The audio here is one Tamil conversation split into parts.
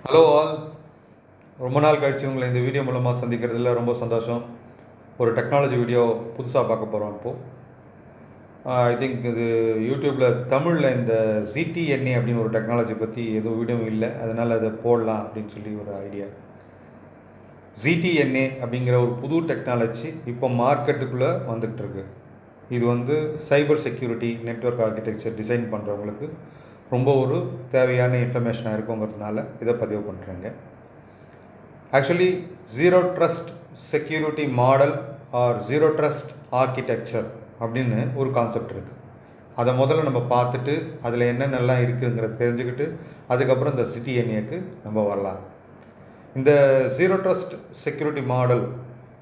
ஹலோ ஆல், ரொம்ப நாள் கழிச்சு உங்களை இந்த வீடியோ மூலமாக சந்திக்கிறதுல ரொம்ப சந்தோஷம். ஒரு டெக்னாலஜி வீடியோ புதுசாக பார்க்க போகிறோம் இப்போது. ஐ திங்க் இது யூடியூப்பில் தமிழில் இந்த ZTNA அப்படின்னு ஒரு டெக்னாலஜி பற்றி எதுவும் வீடியோ இல்லை, அதனால் அதை போடலாம் அப்படின்னு சொல்லி ஒரு ஐடியா. ZTNA அப்படிங்கிற ஒரு புது டெக்னாலஜி இப்போ மார்க்கெட்டுக்குள்ளே வந்துகிட்டு இருக்கு. இது வந்து cyber security network architecture design பண்ணுறவங்களுக்கு ரொம்ப ஒரு தேவையான இன்ஃபர்மேஷனாக இருக்குங்கிறதுனால இதை பதிவு பண்ணுறேங்க. Actually zero trust security model or zero trust architecture அப்படின்னு ஒரு கான்செப்ட் இருக்குது. அதை முதல்ல நம்ம பார்த்துட்டு அதில் என்னென்னலாம் இருக்குங்கிறத தெரிஞ்சுக்கிட்டு அதுக்கப்புறம் இந்த ZTNAக்கு நம்ம வரலாம். இந்த ஜீரோ ட்ரஸ்ட் செக்யூரிட்டி மாடல்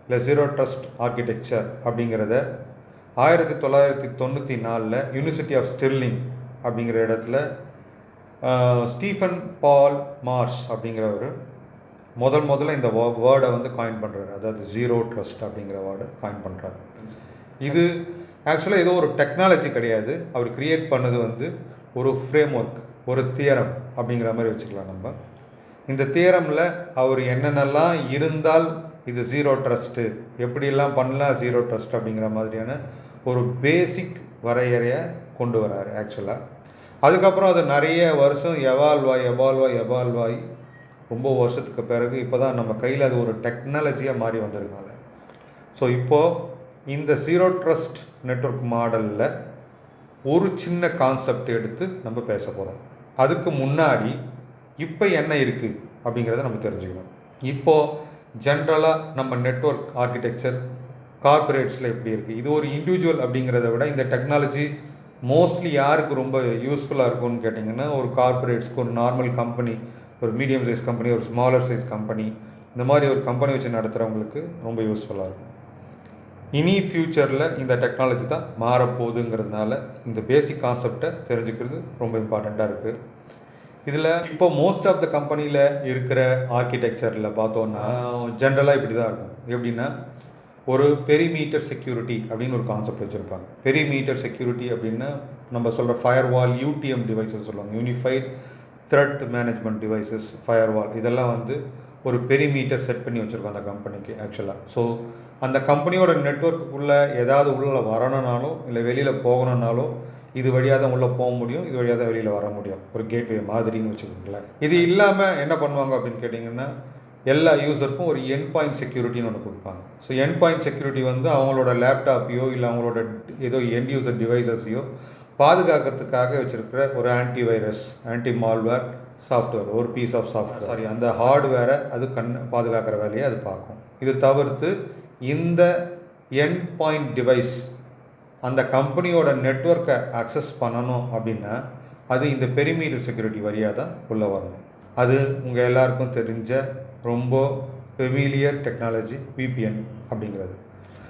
இல்லை ஜீரோ ட்ரஸ்ட் ஆர்கிடெக்சர் அப்படிங்கிறத 1994 யூனிவர்சிட்டி ஆஃப் ஸ்டிர்லிங் அப்படிங்கிற இடத்துல ஸ்டீஃபன் பால் மார்ஷ் அப்படிங்கிறவர் முதல்ல இந்த வேர்டை வந்து காயின் பண்ணுறாரு. அதாவது ஜீரோ ட்ரஸ்ட் அப்படிங்கிற வேர்டை காயின் பண்ணுறாரு. இது ஆக்சுவலாக ஏதோ ஒரு டெக்னாலஜி கிடையாது. அவர் க்ரியேட் பண்ணது வந்து ஒரு ஃப்ரேம் ஒர்க், ஒரு தியரம் அப்படிங்கிற மாதிரி வச்சுக்கலாம். நம்ம இந்த தியரமில் அவர் என்னென்னலாம் இருந்தால் இது ஜீரோ ட்ரஸ்ட்டு, எப்படியெல்லாம் பண்ணலாம் ஜீரோ ட்ரஸ்ட் அப்படிங்கிற மாதிரியான ஒரு பேசிக் வரையறையை கொண்டு வராரு ஆக்சுவலாக. அதுக்கப்புறம் அது நிறைய வருஷம் எவால்வ் ஆகி ரொம்ப வருஷத்துக்கு பிறகு இப்போ தான் நம்ம கையில் அது ஒரு டெக்னாலஜியாக மாறி வந்திருக்காங்க. ஸோ இப்போது இந்த ஜீரோ ட்ரஸ்ட் நெட்வொர்க் மாடலில் ஒரு சின்ன கான்செப்ட் எடுத்து நம்ம பேச போகிறோம். அதுக்கு முன்னாடி இப்போ என்ன இருக்குது அப்படிங்கிறத நம்ம தெரிஞ்சுக்கணும். இப்போது ஜென்ரலாக நம்ம நெட்வொர்க் ஆர்கிடெக்சர் கார்பரேட்ஸில் எப்படி இருக்குது, இது ஒரு இண்டிவிஜுவல் அப்படிங்கிறத விட இந்த டெக்னாலஜி மோஸ்ட்லி யாருக்கு ரொம்ப யூஸ்ஃபுல்லாக இருக்கும்னு கேட்டிங்கன்னா, ஒரு கார்பரேட்ஸ்க்கு, ஒரு நார்மல் கம்பெனி, ஒரு மீடியம் சைஸ் கம்பெனி, ஒரு ஸ்மாலர் சைஸ் கம்பெனி, இந்த மாதிரி ஒரு கம்பெனி வச்சு நடத்துகிறவங்களுக்கு ரொம்ப யூஸ்ஃபுல்லாக இருக்கும். இனி ஃப்யூச்சரில் இந்த டெக்னாலஜி தான் மாறப்போகுதுங்கிறதுனால இந்த பேசிக் கான்செப்டை தெரிஞ்சுக்கிறது ரொம்ப இம்பார்ட்டண்ட்டாக இருக்குது. இதில் இப்போ மோஸ்ட் ஆஃப் த கம்பெனியில் இருக்கிற ஆர்கிடெக்சரில் பார்த்தோன்னா ஜென்ரலாக இப்படி தான் இருக்கும். எப்படின்னா, ஒரு பெரிமீட்டர் செக்யூரிட்டி அப்படின்னு ஒரு கான்செப்ட் வச்சுருப்பாங்க. பெரிமீட்டர் செக்யூரிட்டி அப்படின்னா நம்ம சொல்கிற ஃபயர்வால், UTM டிவைசஸ் சொல்லுவாங்க, unified thread management devices, firewall, இதெல்லாம் வந்து ஒரு பெரிமீட்டர் செட் பண்ணி வச்சுருக்கோம் அந்த கம்பெனிக்கு ஆக்சுவலாக. ஸோ அந்த கம்பெனியோட நெட்வொர்க்குள்ளே ஏதாவது உள்ளே வரணுன்னாலும் இல்லை வெளியில் போகணுன்னாலும் இது வழியாக தான் உள்ளே போக முடியும், இது வழியாக தான் வெளியில் வர முடியும். ஒரு கேட்வே மாதிரின்னு வச்சுக்கோங்களேன். இது இல்லாமல் என்ன பண்ணுவாங்க அப்படின்னு கேட்டிங்கன்னா, எல்லா யூஸருக்கும் ஒரு என் பாயிண்ட் செக்யூரிட்டின்னு ஒன்று கொடுப்பாங்க. ஸோ என் பாயிண்ட் செக்யூரிட்டி வந்து அவங்களோட லேப்டாப்பையோ இல்லை அவங்களோட ஏதோ எண்ட் யூசர் டிவைசஸையோ பாதுகாக்கிறதுக்காக வச்சுருக்கிற ஒரு ஆன்டிவைரஸ், ஆன்டி மால்வேர் சாஃப்ட்வேர், ஒரு பீஸ் ஆஃப் சாஃப்ட்வேர், அந்த ஹார்ட்வேரை அது பாதுகாக்கிற வேலையை அது பார்க்கும். இது தவிர்த்து இந்த என் பாயிண்ட் டிவைஸ் அந்த கம்பெனியோட நெட்வொர்க்கை அக்சஸ் பண்ணணும் அப்படின்னா அது இந்த பெரிமீட்டர் செக்யூரிட்டி வழியாக தான் உள்ளே வரணும். அது உங்கள் எல்லாருக்கும் தெரிஞ்ச ரொம்ப ஃபெமிலியர் டெக்னாலஜி VPN அப்படிங்கிறது.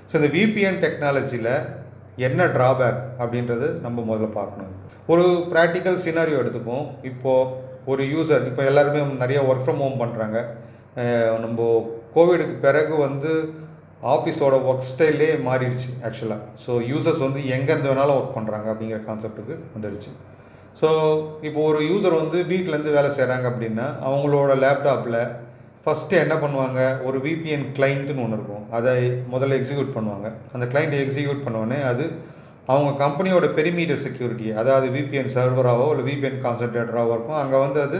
ஸோ இந்த VPN டெக்னாலஜியில் என்ன ட்ராபேக் அப்படின்றது நம்ம முதல்ல பார்க்கணும். ஒரு ப்ராக்டிக்கல் சினாரியோ எடுத்துப்போம். இப்போது ஒரு யூசர், இப்போ எல்லாருமே நிறைய ஒர்க் ஃப்ரம் ஹோம் பண்ணுறாங்க. நம்ம கோவிடுக்கு பிறகு வந்து ஆஃபீஸோட ஒர்க் ஸ்டைலே மாறிடுச்சு ஆக்சுவலாக. ஸோ யூசர்ஸ் வந்து எங்கேருந்து வேணாலும் ஒர்க் பண்ணுறாங்க அப்படிங்கிற கான்செப்ட்டுக்கு வந்துடுச்சு. ஸோ இப்போ ஒரு யூசர் வந்து வீட்டிலேருந்து வேலை செய்கிறாங்க அப்படின்னா அவங்களோட லேப்டாப்பில் ஃபஸ்ட்டு என்ன பண்ணுவாங்க, ஒரு VPN கிளைண்ட்டுன்னு ஒன்று இருக்கும், அதை முதல்ல எக்ஸிக்யூட் பண்ணுவாங்க. அந்த கிளைண்ட்டை எக்ஸிக்யூட் பண்ணோடனே அது அவங்க கம்பெனியோட பெரிமீட்டர் செக்யூரிட்டி, அதாவது VPN சர்வராகவோ இல்லை VPN கான்சன்ட்ரேட்டராகவோ இருக்கும். அங்கே வந்து அது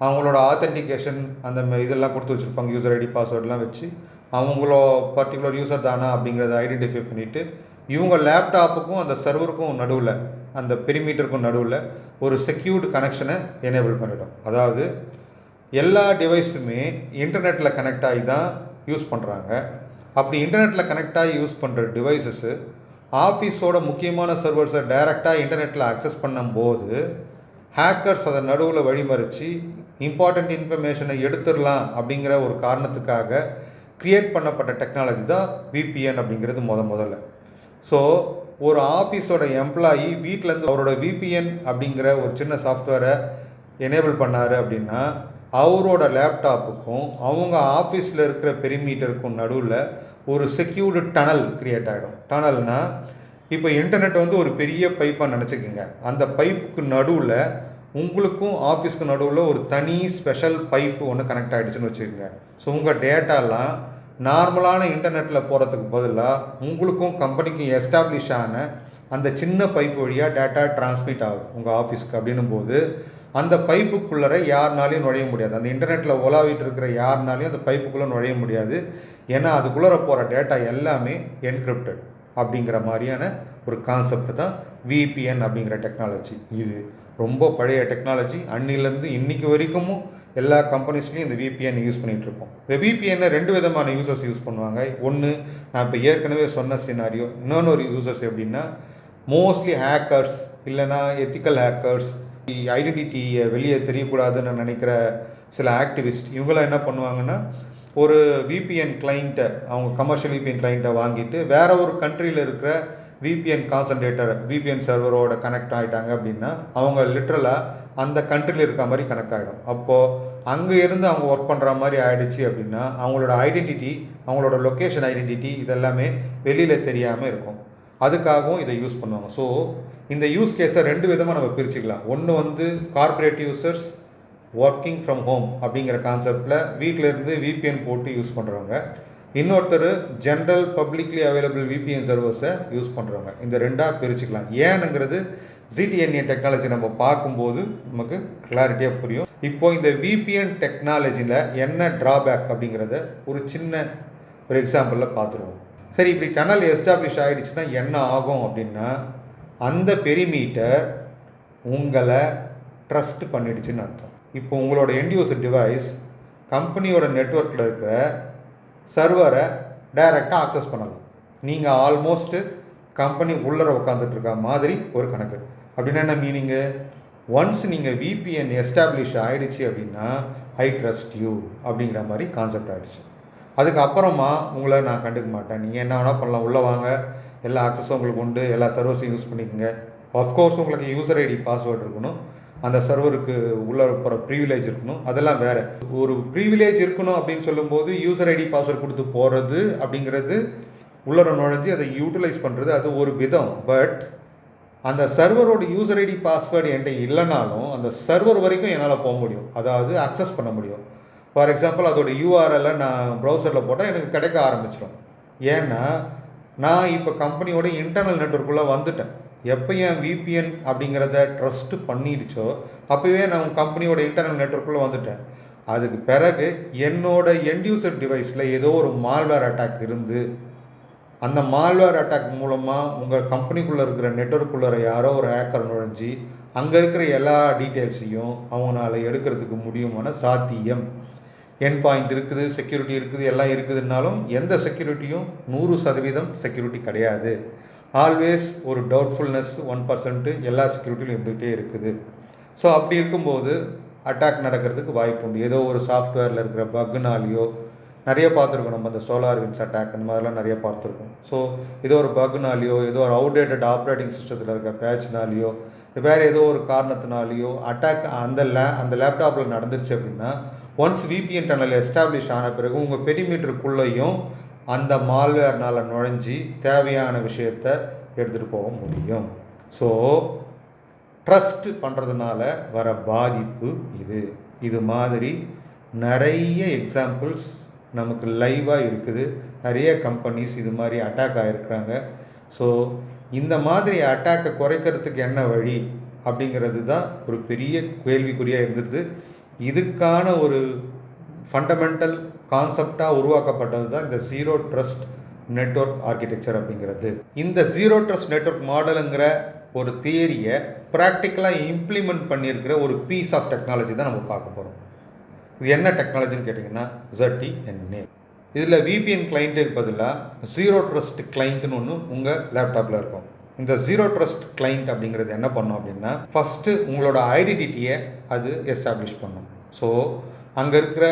அவங்களோட ஆத்தென்டிகேஷன் அந்த இதெல்லாம் கொடுத்து வச்சுருப்பாங்க, யூசர் ஐடி பாஸ்வேர்டெலாம் வச்சு அவங்களோ பர்டிகுலர் யூசர் தானா அப்படிங்கிறத ஐடென்டிஃபை பண்ணிவிட்டு இவங்க லேப்டாப்புக்கும் அந்த சர்வருக்கும் நடுவில், அந்த பெரிமீட்டருக்கும் நடுவில் ஒரு செக்யூர்டு கனெக்ஷனை எனேபிள் பண்ணிடும். அதாவது எல்லா டிவைஸுமே இன்டர்நெட்டில் கனெக்ட் ஆகி தான் யூஸ் பண்ணுறாங்க. அப்படி இன்டர்நெட்டில் கனெக்ட் ஆகி யூஸ் பண்ணுற டிவைஸஸ்ஸு ஆஃபீஸோட முக்கியமான சர்வர்ஸை டைரெக்டாக இன்டர்நெட்டில் அக்சஸ் பண்ணும்போது ஹேக்கர்ஸ் அதை நடுவில் வழிமறித்து இம்பார்ட்டண்ட் இன்ஃபர்மேஷனை எடுத்துடலாம் அப்படிங்கிற ஒரு காரணத்துக்காக க்ரியேட் பண்ணப்பட்ட டெக்னாலஜி தான் VPN அப்படிங்கிறது முதல்ல. ஸோ ஒரு ஆஃபீஸோட எம்ப்ளாயி வீட்டிலேருந்து அவரோட VPN அப்படிங்கிற ஒரு சின்ன சாஃப்ட்வேரை எனேபிள் பண்ணார் அப்படின்னா அவரோட லேப்டாப்புக்கும் அவங்க ஆஃபீஸில் இருக்கிற பெரிமீட்டருக்கும் நடுவில் ஒரு செக்யூர்டு டனல் க்ரியேட் ஆகிடும். டனல்னால் இப்போ இன்டர்நெட் வந்து ஒரு பெரிய பைப்பாக நினச்சிக்கோங்க. அந்த பைப்புக்கு நடுவில் உங்களுக்கும் ஆஃபீஸ்க்கு நடுவில் ஒரு தனி ஸ்பெஷல் பைப்பு ஒன்று கனெக்ட் ஆகிடுச்சுன்னு வச்சுக்கோங்க. ஸோ உங்கள் டேட்டாலாம் நார்மலான இன்டர்நெட்டில் போகிறதுக்கு பதிலாக உங்களுக்கும் கம்பெனிக்கும் எஸ்டாப்ளிஷ் ஆன அந்த சின்ன பைப்பு வழியாக டேட்டா டிரான்ஸ்மிட் ஆகுது உங்கள் ஆஃபீஸ்க்கு. அப்படின்னும் போது அந்த பைப்புக்குள்ளே யாருனாலையும் நுழைய முடியாது. அந்த இன்டர்நெட்டில் உலாவிட்டு இருக்கிற யாருனாலையும் அந்த பைப்புக்குள்ளே நுழைய முடியாது. ஏன்னா அதுக்குள்ளே போகிற டேட்டா எல்லாமே என்கிரிப்டட் அப்படிங்கிற மாதிரியான ஒரு கான்செப்ட் தான் விபிஎன் அப்படிங்கிற டெக்னாலஜி. இது ரொம்ப பழைய டெக்னாலஜி. அன்னிலேருந்து இன்றைக்கி வரைக்கும் எல்லா கம்பெனிஸ்லையும் இந்த விபிஎன் யூஸ் பண்ணிகிட்ருக்கோம். இந்த விபிஎன்னை 2 விதமான யூசர்ஸ் யூஸ் பண்ணுவாங்க. ஒன்று நான் இப்போ ஏற்கனவே சொன்ன சினாரியோ. இன்னொன்று ஒரு யூசர்ஸ் எப்படின்னா மோஸ்ட்லி ஹேக்கர்ஸ் இல்லைனா எத்திக்கல் ஹேக்கர்ஸ், ஐடென்டிட்டியை வெளியே தெரியக்கூடாதுன்னு நினைக்கிற சில ஆக்டிவிஸ்ட், இவங்களாம் என்ன பண்ணுவாங்கன்னா ஒரு விபிஎன் கிளைண்ட்டை, அவங்க கமர்ஷியல் விபிஎன் கிளைண்ட்டை வாங்கிட்டு வேற ஒரு கண்ட்ரியில் இருக்கிற விபிஎன் கான்சன்ட்ரேட்டர் விபிஎன் சர்வரோட கனெக்ட் ஆகிட்டாங்க அப்படின்னா அவங்க லிட்ரலாக அந்த கண்ட்ரியில் இருக்க மாதிரி கனெக்ட் ஆகிடும். அப்போது அங்கே இருந்து அவங்க ஒர்க் பண்ணுற மாதிரி ஆகிடுச்சு அப்படின்னா அவங்களோட ஐடென்டிட்டி, அவங்களோட லொக்கேஷன் ஐடென்டிட்டி இதெல்லாமே வெளியில் தெரியாமல் இருக்கும். அதுக்காகவும் இதை யூஸ் பண்ணுவாங்க. ஸோ இந்த யூஸ் கேஸை 2 விதமாக நம்ம பிரிச்சுக்கலாம். ஒன்று வந்து corporate users working from home அப்படிங்கிற கான்செப்டில் வீட்டிலேருந்து விபிஎன் போட்டு யூஸ் பண்ணுறவங்க. இன்னொருத்தர் ஜென்ரல் பப்ளிக்லி அவைலபிள் விபிஎன் சர்வர்ஸை யூஸ் பண்ணுறவங்க. இந்த 2ஆக பிரிச்சுக்கலாம். ஏனுங்கிறது ZTNA டெக்னாலஜி நம்ம பார்க்கும்போது நமக்கு கிளாரிட்டியாக புரியும். இப்போது இந்த விபிஎன் டெக்னாலஜியில் என்ன ட்ராபேக் அப்படிங்கிறத ஒரு சின்ன ஒரு எக்ஸாம்பிளில் பார்த்துருவோம். சரி, இப்படி டனல் எஸ்டாப்ளிஷ் ஆகிடுச்சுன்னா என்ன ஆகும் அப்படின்னா அந்த பெரிமீட்டர் உங்களை ட்ரஸ்ட் பண்ணிடுச்சுன்னு அர்த்தம். இப்போ உங்களோட எண்ட்யூசர் டிவைஸ் கம்பெனியோட நெட்வொர்க்கில் இருக்கிற சர்வரை டைரெக்டாக ஆக்சஸ் பண்ணலாம். நீங்கள் ஆல்மோஸ்ட்டு கம்பெனி உள்ளே உட்காந்துட்ருக்க மாதிரி ஒரு கணக்கு. அப்படின்னா என்ன மீனிங்கு? ஒன்ஸ் நீங்கள் விபிஎன் எஸ்டாப்ளிஷ் ஆகிடுச்சு அப்படின்னா ஐ ட்ரஸ்ட் யூ அப்படிங்கிற மாதிரி கான்செப்ட் ஆகிடுச்சு. அதுக்கப்புறமா உங்களை நான் கண்டுக்க மாட்டேன், நீங்கள் என்ன வேணால் பண்ணலாம், உள்ளே வாங்க, எல்லா ஆக்சஸும் உங்களுக்கு உண்டு, எல்லா சர்வர்ஸையும் யூஸ் பண்ணிக்கோங்க. ஆஃப்கோர்ஸ் உங்களுக்கு யூசர் ஐடி பாஸ்வேர்டு இருக்கணும், அந்த சர்வருக்கு உள்ளே போகிற ப்ரிவிலேஜ் இருக்கணும், அதெல்லாம் வேறு. ஒரு ப்ரிவிலேஜ் இருக்கணும் அப்படின்னு சொல்லும்போது யூசர் ஐடி பாஸ்வேர்டு கொடுத்து போகிறது அப்படிங்கிறது உள்ளர நுழைஞ்சு அதை யூட்டிலைஸ் பண்ணுறது அது ஒரு விதம். பட் அந்த சர்வரோட யூசர் ஐடி பாஸ்வேர்டு என்கிட்ட இல்லைனாலும் அந்த சர்வர் வரைக்கும் என்னால் போக முடியும், அதாவது அக்சஸ் பண்ண முடியும். ஃபார் எக்ஸாம்பிள் அதோட யூஆர்எல்லை நான் ப்ரௌசரில் போட்டால் எனக்கு கிடைக்க ஆரம்பிச்சிடும். ஏன்னா நான் இப்போ கம்பெனியோட இன்டர்னல் நெட்வொர்க்குள்ளே வந்துட்டேன். எப்போ என் விபிஎன் அப்படிங்கிறத ட்ரஸ்ட்டு பண்ணிடுச்சோ அப்போவே நான் கம்பெனியோட இன்டர்னல் நெட்வொர்க்குள்ளே வந்துட்டேன். அதுக்கு பிறகு என்னோட எண்ட்யூசர் டிவைஸில் ஏதோ ஒரு மால்வேர் அட்டாக் இருந்து அந்த மால்வேர் அட்டாக் மூலமாக உங்கள் கம்பெனிக்குள்ளே இருக்கிற நெட்வொர்க்குள்ளே யாரோ ஒரு ஹேக்கர் நுழைஞ்சி அங்கே இருக்கிற எல்லா டீட்டெயில்ஸையும் அவங்களால எடுக்கிறதுக்கு முடியுமான சாத்தியம். என் பாயிண்ட் இருக்குது, செக்யூரிட்டி இருக்குது, எல்லாம் இருக்குதுன்னாலும் எந்த செக்யூரிட்டியும் 100% செக்யூரிட்டி கிடையாது. ஆல்வேஸ் ஒரு டவுட்ஃபுல்னஸ் 1% எல்லா செக்யூரிட்டியும் இருந்துகிட்டே இருக்குது. ஸோ அப்படி இருக்கும்போது அட்டாக் நடக்கிறதுக்கு வாய்ப்பு உண்டு. ஏதோ ஒரு சாஃப்ட்வேரில் இருக்கிற பக்குனாலேயோ, நிறைய பார்த்துருக்கோம் நம்ம அந்த SolarWinds அட்டாக் அந்த மாதிரிலாம் நிறைய பார்த்துருக்கோம். ஸோ ஏதோ ஒரு பக்குனாலேயோ, ஏதோ ஒரு அவுடேட்டட் ஆப்ரேட்டிங் சிஸ்டத்தில் இருக்க பேட்ச்னாலேயோ, வேறு ஏதோ ஒரு காரணத்தினாலேயோ அட்டாக் அந்த லேப்டாப்பில் நடந்துருச்சு அப்படின்னா ஒன்ஸ் விபிஎன் டனல் எஸ்டாப்ளிஷ் ஆன பிறகு உங்கள் பெரிமீட்டருக்குள்ளேயும் அந்த மால்வேர்னால் நுழைஞ்சி தேவையான விஷயத்தை எடுத்துகிட்டு போக முடியும். ஸோ ட்ரஸ்ட் பண்ணுறதுனால வர பாதிப்பு இது மாதிரி நிறைய எக்ஸாம்பிள்ஸ் நமக்கு லைவாக இருக்குது. நிறைய கம்பெனிஸ் இது மாதிரி அட்டாக் ஆகிருக்கிறாங்க. ஸோ இந்த மாதிரி அட்டாக்கை குறைக்கிறதுக்கு என்ன வழி அப்படிங்கிறது தான் ஒரு பெரிய கேள்விக்குறியாக இருந்துருது. இதுக்கான ஒரு ஃபண்டமெண்டல் கான்செப்டாக உருவாக்கப்பட்டது தான் இந்த ஜீரோ ட்ரஸ்ட் நெட்வொர்க் ஆர்கிடெக்சர் அப்படிங்கிறது. இந்த ஜீரோ ட்ரஸ்ட் நெட்வொர்க் மாடலுங்கிற ஒரு தியரியை ப்ராக்டிக்கலாக இம்ப்ளிமெண்ட் பண்ணியிருக்கிற ஒரு பீஸ் ஆஃப் டெக்னாலஜி தான் நம்ம பார்க்க போகிறோம். இது என்ன டெக்னாலஜின்னு கேட்டிங்கன்னா ZTNA. இதில் விபிஎன் கிளைண்ட்டுக்கு பதிலாக ஜீரோ ட்ரஸ்ட் கிளைண்ட்டுன்னு ஒன்று உங்கள் லேப்டாப்பில் இருக்கும். இந்த ஜீரோ ட்ரஸ்ட் கிளைண்ட் அப்படிங்கிறது என்ன பண்ணும் அப்படின்னா ஃபஸ்ட்டு உங்களோட ஐடென்டிட்டியை அது எஸ்டாப்ளிஷ் பண்ணும். ஸோ அங்கே இருக்கிற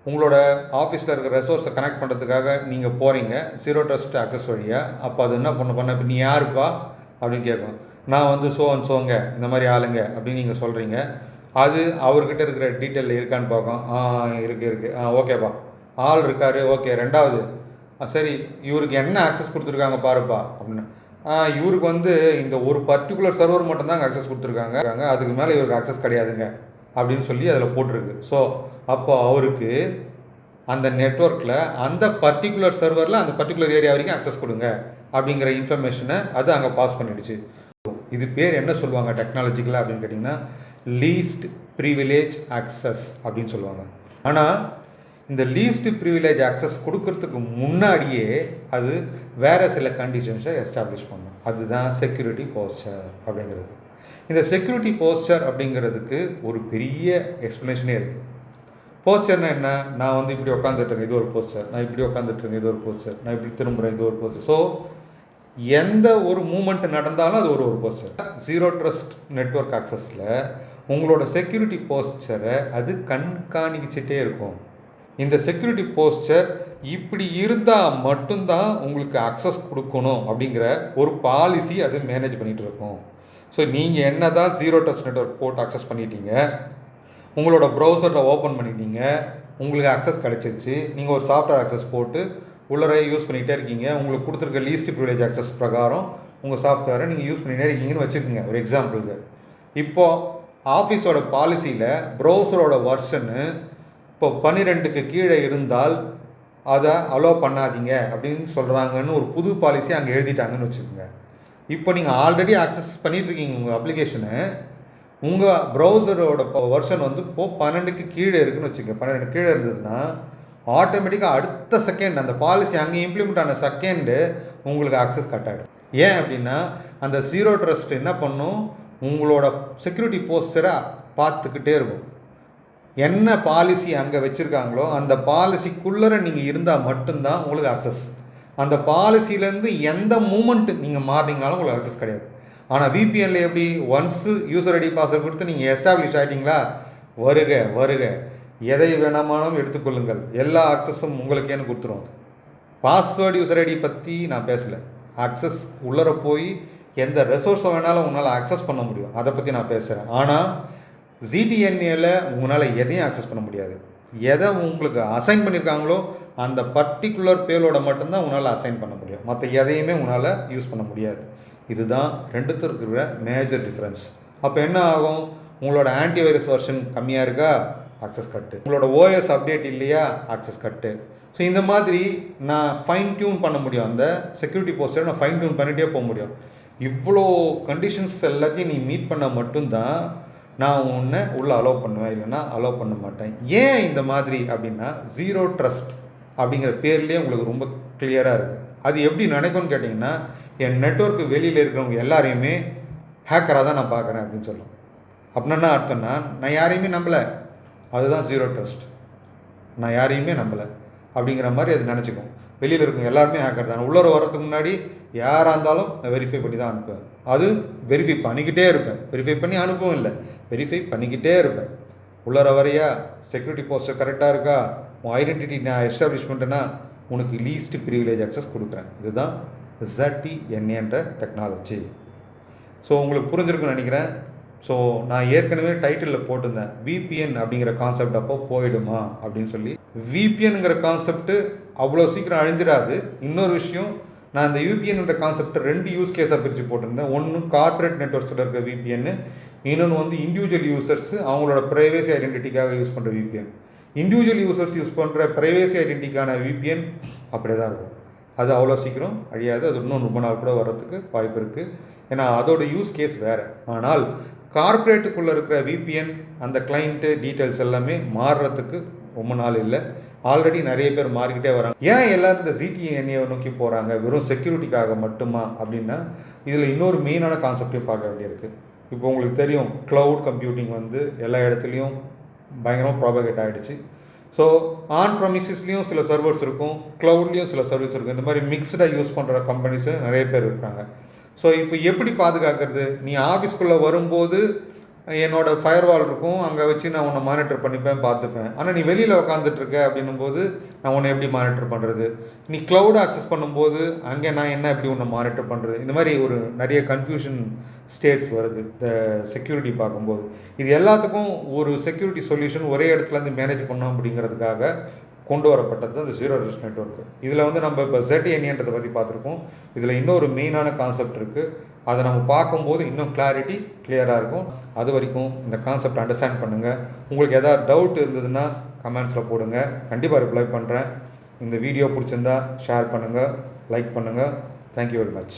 உங்களோட ஆஃபீஸில் இருக்கிற ரெசோர்ஸை கனெக்ட் பண்ணுறதுக்காக நீங்கள் போகிறீங்க ஜீரோ ட்ரஸ்ட் அக்சஸ் வழியாக. அப்போ அது என்ன பண்ண இப்போ நீ யாருப்பா அப்படின்னு கேட்கும். நான் வந்து சோங்க இந்த மாதிரி ஆளுங்க அப்படின்னு நீங்கள் சொல்கிறீங்க. அது அவர்கிட்ட இருக்கிற டீட்டெயில் இருக்கான்னு பார்க்கும். இருக்குது ஓகேப்பா, ஆள் இருக்கார், ஓகே. ரெண்டாவது, சரி இவருக்கு என்ன ஆக்சஸ் கொடுத்துருக்காங்க பாருப்பா அப்படின்னு. இவருக்கு வந்து இந்த ஒரு பர்டிகுலர் சர்வர் மட்டும்தான் அக்சஸ் கொடுத்துருக்காங்க, அதுக்கு மேலே இவருக்கு அக்சஸ் கிடையாதுங்க அப்படின்னு சொல்லி அதில் போட்டிருக்கு. ஸோ அப்போ அவருக்கு அந்த நெட்வொர்க்கில் அந்த பர்டிகுலர் சர்வரில் அந்த பர்டிகுலர் ஏரியா வரைக்கும் அக்சஸ் கொடுங்க அப்படிங்கிற இன்ஃபர்மேஷனை அது அங்கே பாஸ் பண்ணிடுச்சு. இது பேர் என்ன சொல்லுவாங்க டெக்னாலஜிக்கலாக அப்படின்னு கேட்டிங்கன்னா லீஸ்ட் ப்ரிவிலேஜ் ஆக்சஸ் அப்படின்னு சொல்லுவாங்க. ஆனால் இந்த லீஸ்ட் ப்ரிவிலேஜ் ஆக்சஸ் கொடுக்கறதுக்கு முன்னாடியே அது வேறு சில கண்டிஷன்ஸை எஸ்டாப்ளிஷ் பண்ணும். அதுதான் செக்யூரிட்டி போஸ்டர் அப்படிங்கிறது. இந்த செக்யூரிட்டி போஸ்டர் அப்படிங்கிறதுக்கு ஒரு பெரிய எக்ஸ்ப்ளனேஷனே இருக்குது. போஸ்டர்னா என்ன? நான் வந்து இப்படி உட்காந்துட்ருக்கேன், இது ஒரு போஸ்டர். நான் இப்படி உட்காந்துட்ருக்கேன், இது ஒரு போஸ்டர். நான் இப்படி திரும்புகிறேன், இது ஒரு போஸ்டர். ஸோ எந்த ஒரு மூமெண்ட் நடந்தாலும் அது ஒரு போஸ்டர். ஜீரோ ட்ரஸ்ட் நெட்வொர்க் ஆக்சஸில் உங்களோட செக்யூரிட்டி போஸ்டரை அது கண்காணிச்சிட்டே இருக்கும். இந்த செக்யூரிட்டி போஸ்டர் இப்படி இருந்தால் மட்டும்தான் உங்களுக்கு அக்சஸ் கொடுக்கணும் அப்படிங்கிற ஒரு பாலிசி அது மேனேஜ் பண்ணிகிட்டு இருக்கும். ஸோ நீங்கள் என்ன தான் ஜீரோ ட்ரஸ்ட் நெட்வொர்க் போட்டு அக்சஸ் பண்ணிட்டீங்க, உங்களோட ப்ரௌசரில் ஓப்பன் பண்ணிட்டீங்க, உங்களுக்கு அக்சஸ் கிடச்சிருச்சு, நீங்கள் ஒரு சாஃப்ட்வேர் அக்சஸ் போட்டு உள்ளரை யூஸ் பண்ணிகிட்டே இருக்கீங்க, உங்களுக்கு கொடுத்துருக்க லீஸ்ட் ப்ரிவிலேஜ் அக்சஸ் பிரகாரம் உங்கள் சாஃப்ட்வேரை நீங்கள் யூஸ் பண்ணிகிட்டே இருக்கீங்கன்னு வச்சுக்கோங்க ஒரு எக்ஸாம்பிளுக்கு. இப்போது ஆஃபீஸோட பாலிசியில் ப்ரௌசரோட வெர்ஷனு இப்போ 12க்கு கீழே இருந்தால் அதை அலோவ் பண்ணாதீங்க அப்படின்னு சொல்கிறாங்கன்னு ஒரு புது பாலிசி அங்கே எழுதிட்டாங்கன்னு வச்சுக்கோங்க. இப்போ நீங்கள் ஆல்ரெடி ஆக்சஸ் பண்ணிகிட்ருக்கீங்க உங்கள் அப்ளிகேஷனை, உங்கள் ப்ரௌசரோட வெர்ஷன் வந்து இப்போது 12க்கு கீழே இருக்குதுன்னு வச்சுக்கோங்க. 12 கீழே இருந்ததுன்னா ஆட்டோமேட்டிக்காக அடுத்த செகண்ட் அந்த பாலிசி அங்கே இம்ப்ளிமெண்ட் ஆன செகண்டு உங்களுக்கு ஆக்சஸ் கட் ஆகிடும். ஏன் அப்படின்னா அந்த ஜீரோ ட்ரஸ்ட் என்ன பண்ணும், உங்களோட செக்யூரிட்டி போஸ்டரை பார்த்துக்கிட்டே இருக்கும். என்ன பாலிசி அங்கே வச்சுருக்காங்களோ அந்த பாலிசிக்குள்ளே நீங்கள் இருந்தால் மட்டும்தான் உங்களுக்கு அக்சஸ். அந்த பாலிசியிலேருந்து எந்த மூமெண்ட்டு நீங்கள் மாறினீங்கனாலும் உங்களுக்கு அக்சஸ் கிடையாது. ஆனால் விபிஎனில் எப்படி, ஒன்ஸு யூசர் ஐடி பாஸ்வேர்டு கொடுத்து நீங்கள் எஸ்டாப்ளிஷ் ஆகிட்டீங்களா, வருக வருக எதை வேணாமாலும் எடுத்துக்கொள்ளுங்கள், எல்லா அக்சஸும் உங்களுக்கேன்னு கொடுத்துரும். பாஸ்வேர்டு யூசர் ஐடி பற்றி நான் பேசலை, அக்சஸ் உள்ளர போய் எந்த ரெசோர்ஸை வேணாலும் உங்களால் அக்சஸ் பண்ண முடியும், அதை பற்றி நான் பேசுகிறேன். ஆனால் ZTNA-ல உங்களால் எதையும் அக்சஸ் பண்ண முடியாது. எதை உங்களுக்கு அசைன் பண்ணியிருக்காங்களோ அந்த பர்டிகுலர் பேலோட மட்டும்தான் உங்களால் அசைன் பண்ண முடியும், மற்ற எதையுமே உங்களால் யூஸ் பண்ண முடியாது. இதுதான் ரெண்டுத்திற்கு இருக்கிற மேஜர் டிஃப்ரென்ஸ். அப்போ என்ன ஆகும், உங்களோட ஆன்டிவைரஸ் வெர்ஷன் கம்மியாக இருக்கா, அக்சஸ் கட்டு. உங்களோட OS அப்டேட் இல்லையா, அக்சஸ் கட்டு. ஸோ இந்த மாதிரி நான் ஃபைன் டியூன் பண்ண முடியும், அந்த செக்யூரிட்டி போஸ்டரை நான் ஃபைன் டியூன் பண்ணிகிட்டே போக முடியும். இவ்வளோ கண்டிஷன்ஸ் எல்லாத்தையும் நீ மீட் பண்ண மட்டும்தான் நான் உன்னை உள்ளே அலோவ் பண்ணுவேன், இல்லைன்னா அலோவ் பண்ண மாட்டேன். ஏன் இந்த மாதிரி அப்படின்னா ஜீரோ ட்ரஸ்ட் அப்படிங்கிற பேர்லேயே உங்களுக்கு ரொம்ப கிளியராக இருக்குது. அது எப்படி நினைக்கும்னு கேட்டிங்கன்னா, என் நெட்வொர்க்கு வெளியில் இருக்கிறவங்க எல்லாரையுமே ஹேக்கராக தான் நான் பார்க்குறேன் அப்படின்னு சொல்லும். அப்படின்னா என்ன அர்த்தம்னா, நான் யாரையுமே நம்பலை, அதுதான் ஜீரோ ட்ரஸ்ட். நான் யாரையுமே நம்பலை அப்படிங்கிற மாதிரி அது நினச்சிக்கும். வெளியில் இருக்கும் எல்லாருமே ஹேக்கர் தான். உள்ளே வரதுக்கு முன்னாடி யாராக இருந்தாலும் நான் வெரிஃபை பண்ணி தான் அனுப்புவேன். அது வெரிஃபை பண்ணிக்கிட்டே இருப்பேன், வெரிஃபை பண்ணி அனுப்பவும் இல்லை, வெரிஃபை பண்ணிக்கிட்டே இருப்பேன். உள்ளர வரையா செக்யூரிட்டி போஸ்டர் கரெக்டாக இருக்கா, உன் ஐடென்டிட்டி நான் எஸ்டாப்ளிஷ் பண்ணிட்டேன்னா உனக்கு லீஸ்ட் ப்ரிவிலேஜ் அக்சஸ் கொடுக்குறேன். இதுதான் ZTNA டெக்னாலஜி. ஸோ உங்களுக்கு புரிஞ்சிருக்குன்னு நினைக்கிறேன். ஸோ நான் ஏற்கனவே டைட்டிலில் போட்டிருந்தேன், VPN அப்படிங்கிற கான்செப்ட் அப்போ போயிடுமா அப்படின்னு சொல்லி. VPNங்கிற கான்செப்ட்டு அவ்வளோ சீக்கிரம் அழிஞ்சிடாது. இன்னொரு விஷயம், நான் இந்த VPNன்ற கான்செப்டை 2 யூஸ் கேஸாக பிரித்து போட்டிருந்தேன். ஒன்று கார்ப்பரேட் நெட்வொர்க்ஸில் இருக்கிற VPN, இன்னொன்று வந்து இண்டிவிஜுவல் யூசர்ஸ் அவங்களோட ப்ரைவேசி ஐடென்டிட்டிக்காக யூஸ் பண்ணுற VPN. இண்டிவிஜுவல் யூசர்ஸ் யூஸ் பண்ணுற ப்ரைவேசி ஐடென்டிட்டிக்கான VPN அப்படியே தான் இருக்கும். அது அவ்வளோ சீக்கிரம் அழியாது, அது இன்னும் ரொம்ப நாள் கூட வர்றதுக்கு வாய்ப்பு இருக்குது. ஏன்னா அதோட யூஸ் கேஸ் வேறு. ஆனால் கார்ப்பரேட்டுக்குள்ளே இருக்கிற VPN அந்த கிளைண்ட்டு டீட்டெயில்ஸ் எல்லாமே மாறுறதுக்கு ரொம்ப நாள் இல்லை, ஆல்ரெடி நிறைய பேர் மாறிக்கிட்டே வராங்க. ஏன் எல்லோரும் இந்த ZTNA நோக்கி போகிறாங்க, வெறும் செக்யூரிட்டிக்காக மட்டுமா அப்படின்னா, இதில் இன்னொரு மெயினான கான்செப்டையும் பார்க்க வேண்டியிருக்கு. இப்போ உங்களுக்கு தெரியும், க்ளவுட் கம்ப்யூட்டிங் வந்து எல்லா இடத்துலையும் பயங்கரமாக ப்ராபகேட் ஆகிடுச்சு. ஸோ ஆன் ப்ரமிசஸ்லேயும் சில சர்வர்ஸ் இருக்கும், க்ளவுட்லேயும் சில சர்வீஸ் இருக்கும். இந்த மாதிரி மிக்ஸ்டாக யூஸ் பண்ணுற கம்பெனிஸு நிறைய பேர் இருக்காங்க. ஸோ இப்போ எப்படி பாதுகாக்கிறது, நீ ஆஃபீஸ்க்குள்ளே வரும்போது என்னோடய ஃபயர்வால் இருக்கும், அங்கே வச்சு நான் உன்னை மானிட்டர் பண்ணிப்பேன், பார்த்துப்பேன். ஆனால் நீ வெளியில் உட்காந்துட்ருக்க அப்படின்னும்போது நான் உன்னை எப்படி மானிட்டர் பண்ணுறது, நீ க்ளவுட் ஆக்சஸ் பண்ணும்போது அங்கே நான் என்ன எப்படி உன்னை மானிட்டர் பண்ணுறது, இந்த மாதிரி ஒரு நிறைய கன்ஃபியூஷன் ஸ்டேட்ஸ் வருது இந்த செக்யூரிட்டி பார்க்கும்போது. இது எல்லாத்துக்கும் ஒரு செக்யூரிட்டி சொல்யூஷன் ஒரே இடத்துலேருந்து மேனேஜ் பண்ணோம் அப்படிங்கிறதுக்காக கொண்டு வரப்பட்டது அந்த ஜீரோ ட்ரஸ்ட் நெட்வொர்க்கு. இதில் வந்து நம்ம இப்போ ZNAன்றதை பற்றி பார்த்துருக்கோம். இதில் இன்னொரு மெயினான கான்செப்ட் இருக்குது. அதை நம்ம பார்க்கும்போது இன்னும் கிளியராக இருக்கும். அது வரைக்கும் இந்த கான்செப்ட் அண்டர்ஸ்டாண்ட் பண்ணுங்கள். உங்களுக்கு எதாவது டவுட் இருந்ததுன்னா கமெண்ட்ஸில் போடுங்க, கண்டிப்பாக ரிப்ளை பண்ணுறேன். இந்த வீடியோ பிடிச்சிருந்தா ஷேர் பண்ணுங்கள், லைக் பண்ணுங்கள். Thank you very much.